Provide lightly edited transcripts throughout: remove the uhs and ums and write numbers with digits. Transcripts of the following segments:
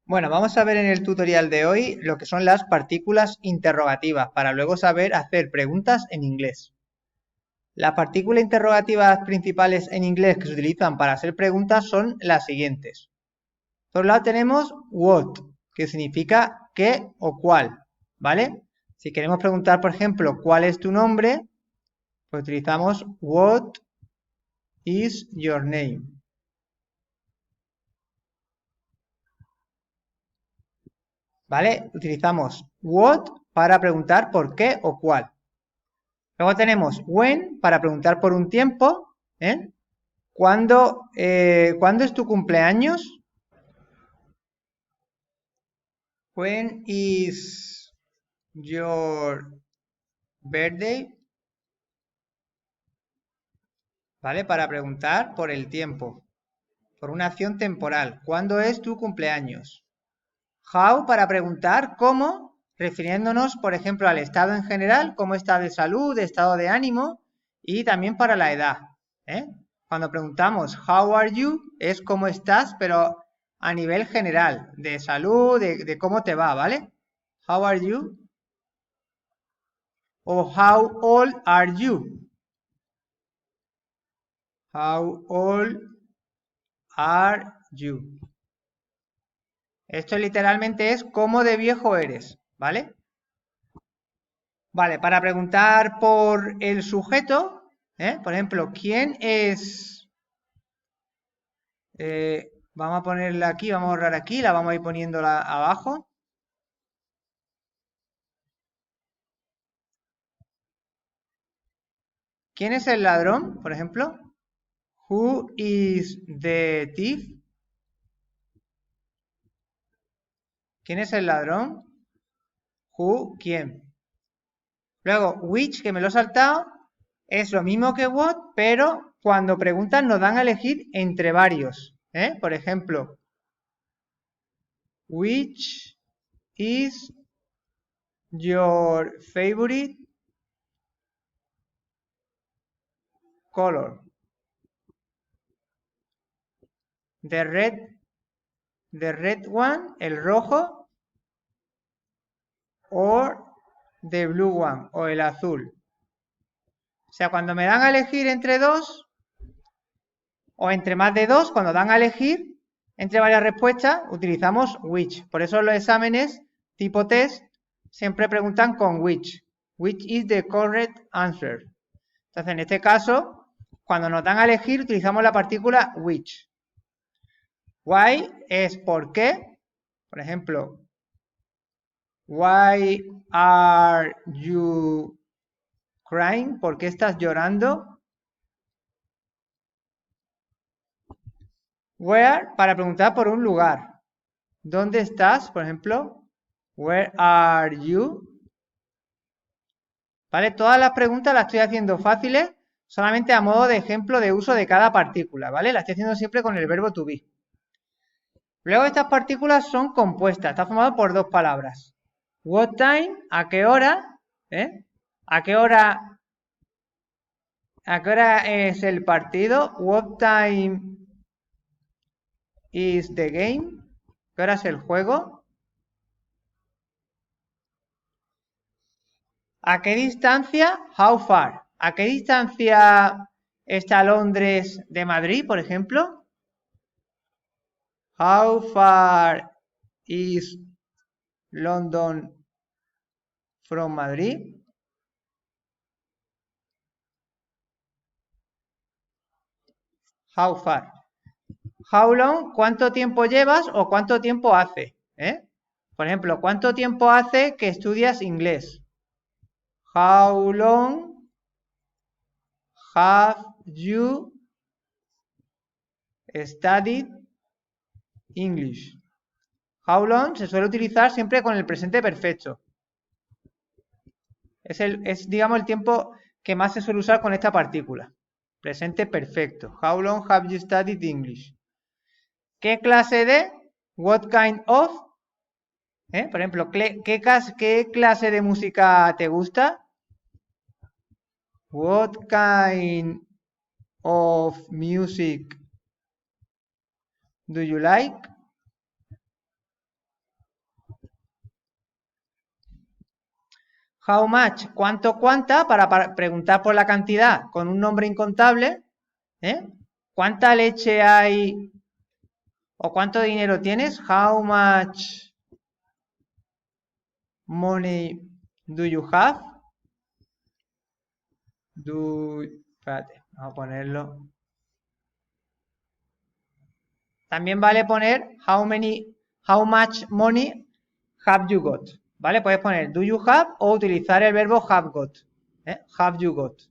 Bueno, vamos a ver en el tutorial de hoy lo que son las partículas interrogativas para luego saber hacer preguntas en inglés. Las partículas interrogativas principales en inglés que se utilizan para hacer preguntas son las siguientes. Por un lado tenemos what, que significa qué o cuál, ¿vale? Si queremos preguntar, por ejemplo, ¿cuál es tu nombre? Pues utilizamos what is your name. ¿Vale? Utilizamos what para preguntar por qué o cuál. Luego tenemos when para preguntar por un tiempo. ¿Cuándo es tu cumpleaños? When is your birthday? ¿Vale? Para preguntar por el tiempo, por una acción temporal. ¿Cuándo es tu cumpleaños? How para preguntar cómo, refiriéndonos, por ejemplo, al estado en general, cómo está de salud, de estado de ánimo, y también para la edad. Cuando preguntamos how are you, es cómo estás, pero a nivel general, de salud, de cómo te va, ¿vale? How are you? O how old are you? How old are you? Esto literalmente es cómo de viejo eres, ¿vale? Vale, para preguntar por el sujeto, por ejemplo, ¿quién es? Vamos a ponerla aquí, vamos a borrar aquí, la vamos a ir poniéndola abajo. ¿Quién es el ladrón, por ejemplo? Who is the thief? ¿Quién es el ladrón? Who, ¿quién? Luego, which, que me lo he saltado, es lo mismo que what, pero cuando preguntan nos dan a elegir entre varios. Por ejemplo, which is your favorite color? The red one, el rojo, or the blue one, o el azul. O sea, cuando me dan a elegir entre dos, o entre más de dos, cuando dan a elegir entre varias respuestas, utilizamos which. Por eso los exámenes tipo test siempre preguntan con which. Which is the correct answer. Entonces, en este caso, cuando nos dan a elegir, utilizamos la partícula which. Why es por qué. Por ejemplo, why are you crying? ¿Por qué estás llorando? Where, para preguntar por un lugar. ¿Dónde estás? Por ejemplo, where are you? ¿Vale? Todas las preguntas las estoy haciendo fáciles, solamente a modo de ejemplo de uso de cada partícula, ¿vale? Las estoy haciendo siempre con el verbo to be. Luego estas partículas son compuestas, está formado por dos palabras. What time, ¿a qué hora? ¿A qué hora es el partido? What time is the game? ¿Qué hora es el juego? ¿A qué distancia? How far. ¿A qué distancia está Londres de Madrid, por ejemplo? How far is London from Madrid? How far. How long, ¿cuánto tiempo llevas o cuánto tiempo hace? Por ejemplo, ¿cuánto tiempo hace que estudias inglés? How long have you studied English? How long se suele utilizar siempre con el presente perfecto. Es, digamos, el tiempo que más se suele usar con esta partícula. Presente perfecto. How long have you studied English? ¿Qué clase de? What kind of? Por ejemplo, ¿qué clase de música te gusta? What kind of music do you like? How much, cuánto, cuánta, para preguntar por la cantidad con un nombre incontable. ¿Cuánta leche hay o cuánto dinero tienes? How much money do you have? Espérate, vamos a ponerlo. También vale poner how much money have you got. ¿Vale? Puedes poner do you have o utilizar el verbo have got. Have you got.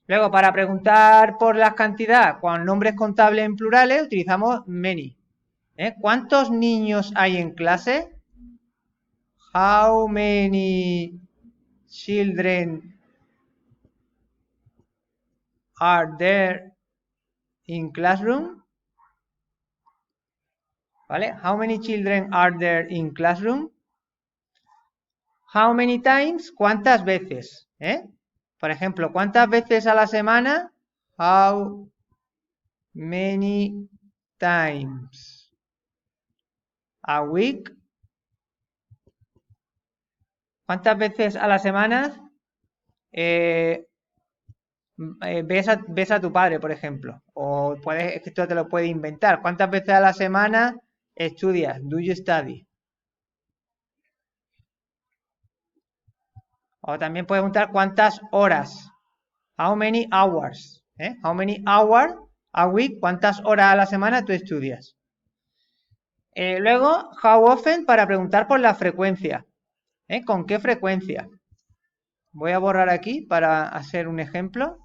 Luego, para preguntar por las cantidades con nombres contables en plurales, utilizamos many. ¿Cuántos niños hay en clase? How many children are there in classroom? ¿Vale? How many children are there in classroom? How many times? ¿Cuántas veces? Por ejemplo, ¿cuántas veces a la semana? How many times a week? ¿Cuántas veces a la semana ves a tu padre, por ejemplo? O esto te lo puedes inventar. ¿Cuántas veces a la semana estudias? Do you study? O también puedes preguntar cuántas horas. How many hours? How many hours a week? ¿Cuántas horas a la semana tú estudias? Luego, how often, para preguntar por la frecuencia. ¿Con qué frecuencia? Voy a borrar aquí para hacer un ejemplo.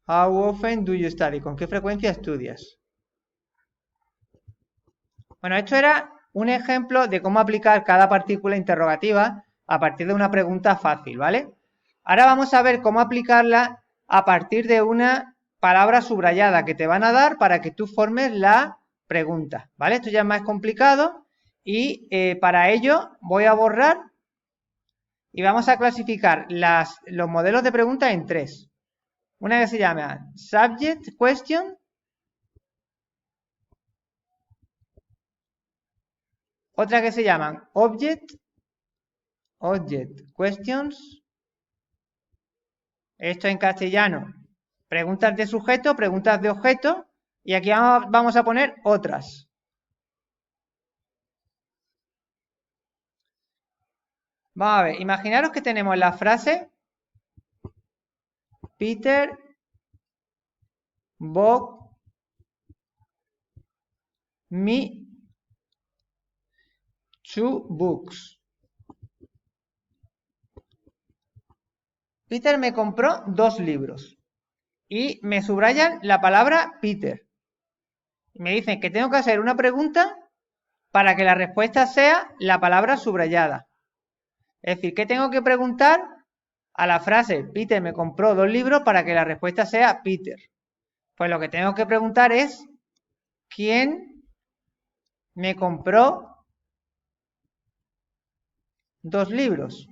How often do you study? ¿Con qué frecuencia estudias? Bueno, esto era un ejemplo de cómo aplicar cada partícula interrogativa a partir de una pregunta fácil, ¿vale? Ahora vamos a ver cómo aplicarla a partir de una palabra subrayada que te van a dar para que tú formes la pregunta, ¿vale? Esto ya es más complicado y para ello voy a borrar y vamos a clasificar los modelos de preguntas en tres. Una que se llama Subject Question. Otra que se llaman Object Questions. Esto en castellano. Preguntas de sujeto, preguntas de objeto. Y aquí vamos a poner otras. Vamos a ver, imaginaros que tenemos la frase Peter bought me 2 books. Peter me compró 2 libros. Y me subrayan la palabra Peter. Me dicen que tengo que hacer una pregunta para que la respuesta sea la palabra subrayada. Es decir, ¿qué tengo que preguntar a la frase Peter me compró 2 libros para que la respuesta sea Peter? Pues lo que tengo que preguntar es ¿quién me compró 2 libros?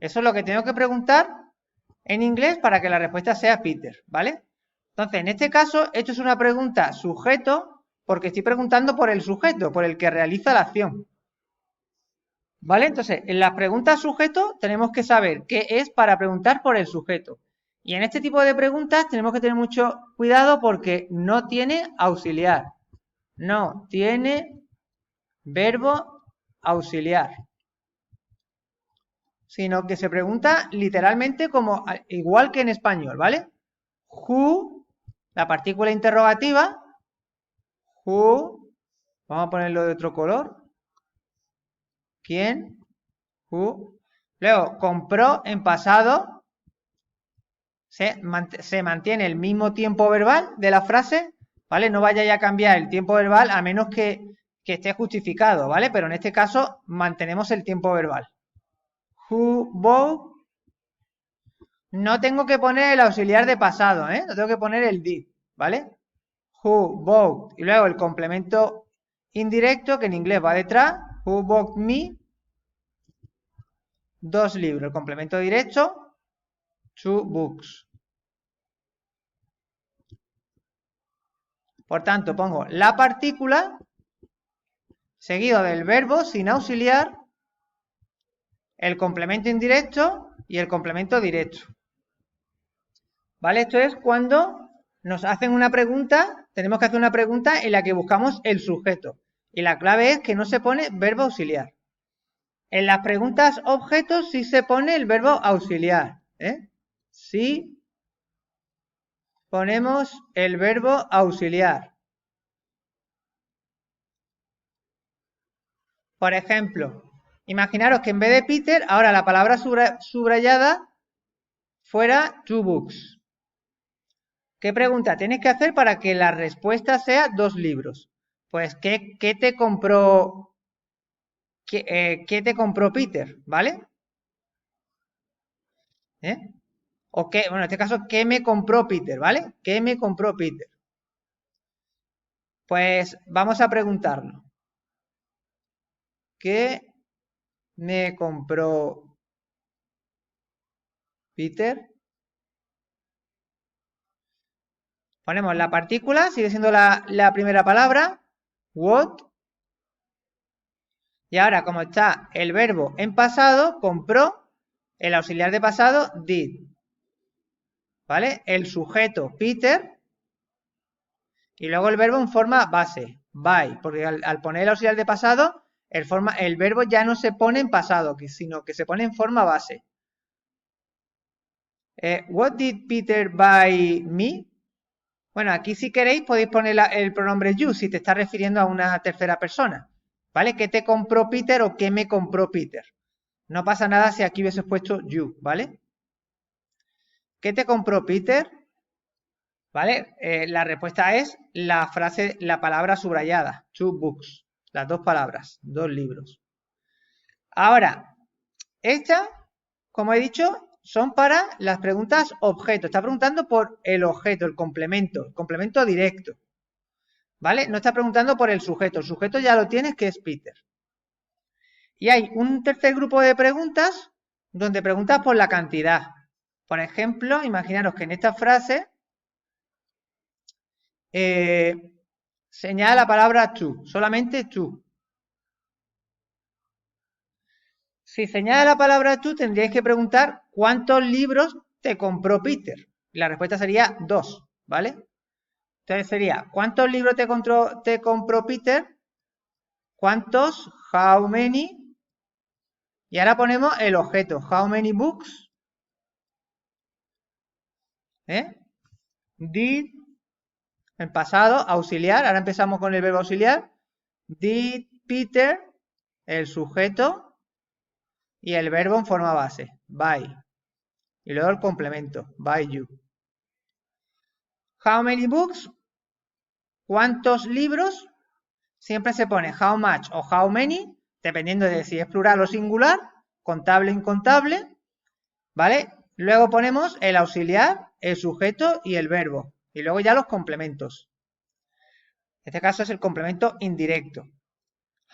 Eso es lo que tengo que preguntar en inglés para que la respuesta sea Peter, ¿vale? Entonces, en este caso, esto es una pregunta sujeto porque estoy preguntando por el sujeto, por el que realiza la acción. ¿Vale? Entonces, en las preguntas sujeto tenemos que saber qué es para preguntar por el sujeto. Y en este tipo de preguntas tenemos que tener mucho cuidado porque no tiene auxiliar. No tiene verbo auxiliar. Sino que se pregunta literalmente como igual que en español, ¿vale? Who, la partícula interrogativa. Who, vamos a ponerlo de otro color. ¿Quién? Who. Luego, compró en pasado. Se mantiene el mismo tiempo verbal de la frase, ¿vale? No vayáis a cambiar el tiempo verbal a menos que esté justificado, ¿vale? Pero en este caso mantenemos el tiempo verbal. Who bought. No tengo que poner el auxiliar de pasado, no tengo que poner el did, ¿vale? Who bought. Y luego el complemento indirecto que en inglés va detrás. Who bought me 2 libros. El complemento directo 2 books. Por tanto, pongo la partícula seguido del verbo sin auxiliar, el complemento indirecto y el complemento directo. ¿Vale? Esto es cuando nos hacen una pregunta, tenemos que hacer una pregunta en la que buscamos el sujeto. Y la clave es que no se pone verbo auxiliar. En las preguntas objetos sí se pone el verbo auxiliar. Sí ponemos el verbo auxiliar. Por ejemplo, imaginaros que en vez de Peter, ahora la palabra subrayada fuera two books. ¿Qué pregunta tienes que hacer para que la respuesta sea 2 libros? Pues, ¿qué te compró? ¿Qué te compró Peter? ¿Vale? O qué, bueno, en este caso, ¿qué me compró Peter? ¿Vale? ¿Qué me compró Peter? Pues vamos a preguntarlo. ¿Qué me compró Peter? Ponemos la partícula, sigue siendo la primera palabra, what. Y ahora, como está el verbo en pasado, compró, el auxiliar de pasado, did. ¿Vale? El sujeto, Peter, y luego el verbo en forma base, buy, porque al poner el auxiliar de pasado, el verbo ya no se pone en pasado, sino que se pone en forma base. What did Peter buy me? Bueno, aquí si queréis podéis poner el pronombre you si te estás refiriendo a una tercera persona. ¿Vale? ¿Qué te compró Peter o qué me compró Peter? No pasa nada si aquí hubiese puesto you, ¿vale? ¿Qué te compró Peter? ¿Vale? La respuesta es la frase, la palabra subrayada, two books, las 2 palabras, 2 libros. Ahora, estas, como he dicho, son para las preguntas objeto. Está preguntando por el objeto, el complemento directo. ¿Vale? No está preguntando por el sujeto ya lo tienes, que es Peter. Y hay un tercer grupo de preguntas donde preguntas por la cantidad. Por ejemplo, imaginaros que en esta frase señala la palabra to, solamente to. Si señala la palabra to, tendríais que preguntar cuántos libros te compró Peter. La respuesta sería 2, ¿vale? Entonces sería, ¿cuántos libros te compró Peter? ¿Cuántos? How many? Y ahora ponemos el objeto, how many books? Did, en pasado, auxiliar, ahora empezamos con el verbo auxiliar. Did Peter, el sujeto, y el verbo en forma base, buy. Y luego el complemento, buy you. How many books? ¿Cuántos libros? Siempre se pone how much o how many, dependiendo de si es plural o singular, contable o incontable, ¿vale? Luego ponemos el auxiliar, el sujeto y el verbo. Y luego ya los complementos. En este caso es el complemento indirecto.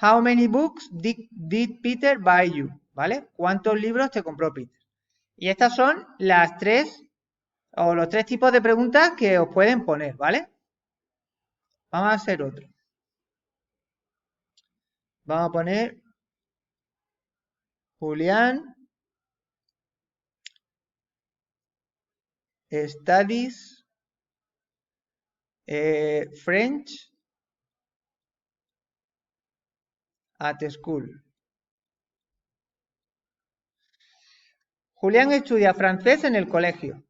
How many books did Peter buy you? ¿Vale? ¿Cuántos libros te compró Peter? Y estas son las 3 o los 3 tipos de preguntas que os pueden poner, ¿vale? Vamos a hacer otro. Vamos a poner Julián studies French at school. Julián estudia francés en el colegio.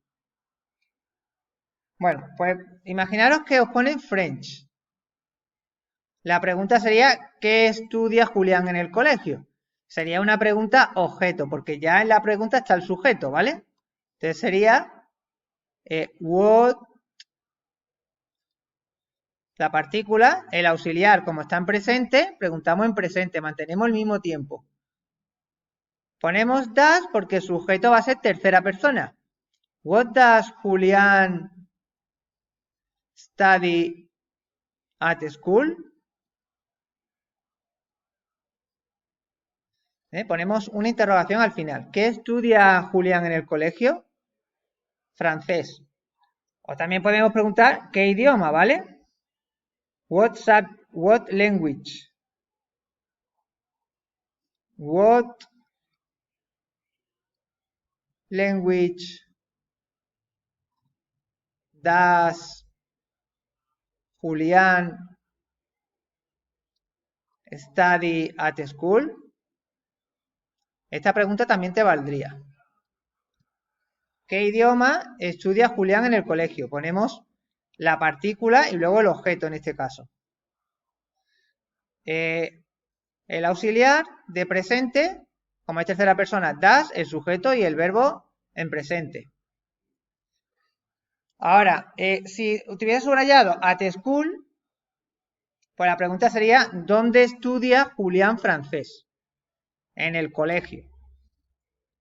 Bueno, pues imaginaros que os ponen French. La pregunta sería, ¿qué estudia Julián en el colegio? Sería una pregunta objeto, porque ya en la pregunta está el sujeto, ¿vale? Entonces sería, what, la partícula, el auxiliar, como está en presente, preguntamos en presente, mantenemos el mismo tiempo. Ponemos does porque el sujeto va a ser tercera persona. What does Julián study at school? Ponemos una interrogación al final. ¿Qué estudia Julián en el colegio? Francés. O también podemos preguntar qué idioma, ¿vale? What language? What language does Julián study at school? Esta pregunta también te valdría. ¿Qué idioma estudia Julián en el colegio? Ponemos la partícula y luego el objeto en este caso. El auxiliar de presente, como es tercera persona, does, el sujeto y el verbo en presente. Ahora, si tuviera subrayado at school, pues la pregunta sería, ¿dónde estudia Julián francés? En el colegio.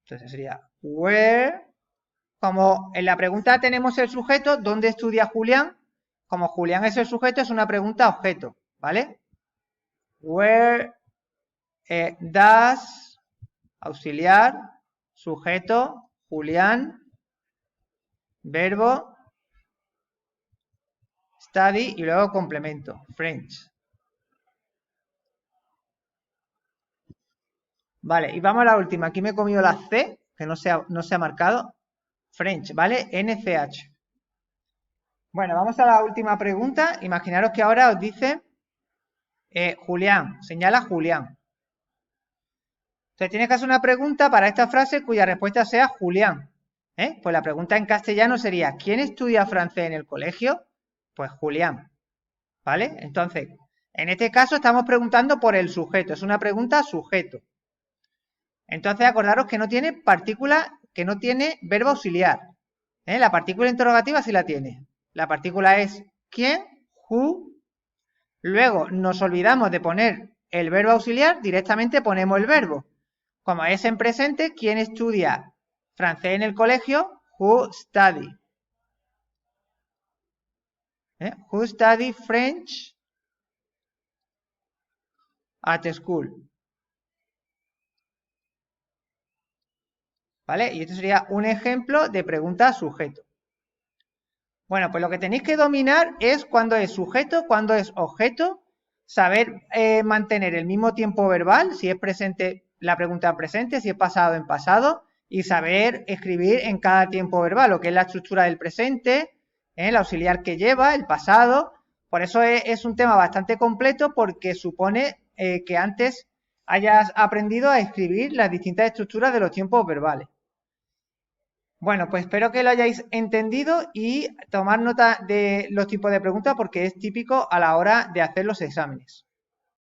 Entonces sería, where, como en la pregunta tenemos el sujeto, ¿dónde estudia Julián? Como Julián es el sujeto, es una pregunta objeto, ¿vale? Where does, auxiliar, sujeto, Julián, verbo, study y luego complemento, French. Vale, y vamos a la última. Aquí me he comido la C, que no se ha marcado. French, ¿vale? NCH. Bueno, vamos a la última pregunta. Imaginaros que ahora os dice Julián, señala Julián. Entonces tienes que hacer una pregunta para esta frase cuya respuesta sea Julián. Pues la pregunta en castellano sería, ¿quién estudia francés en el colegio? Pues Julián. ¿Vale? Entonces, en este caso estamos preguntando por el sujeto. Es una pregunta sujeto. Entonces, acordaros que no tiene partícula, que no tiene verbo auxiliar. La partícula interrogativa sí la tiene. La partícula es ¿quién? Who. Luego nos olvidamos de poner el verbo auxiliar, directamente ponemos el verbo. Como es en presente, ¿quién estudia francés en el colegio? Who study. Who study French at school. ¿Vale? Y esto sería un ejemplo de pregunta sujeto. Bueno, pues lo que tenéis que dominar es cuándo es sujeto, cuándo es objeto, saber mantener el mismo tiempo verbal, si es presente la pregunta en presente, si es pasado en pasado, y saber escribir en cada tiempo verbal, lo que es la estructura del presente, el auxiliar que lleva, el pasado. Por eso es un tema bastante completo porque supone que antes hayas aprendido a escribir las distintas estructuras de los tiempos verbales. Bueno, pues espero que lo hayáis entendido y tomar nota de los tipos de preguntas porque es típico a la hora de hacer los exámenes.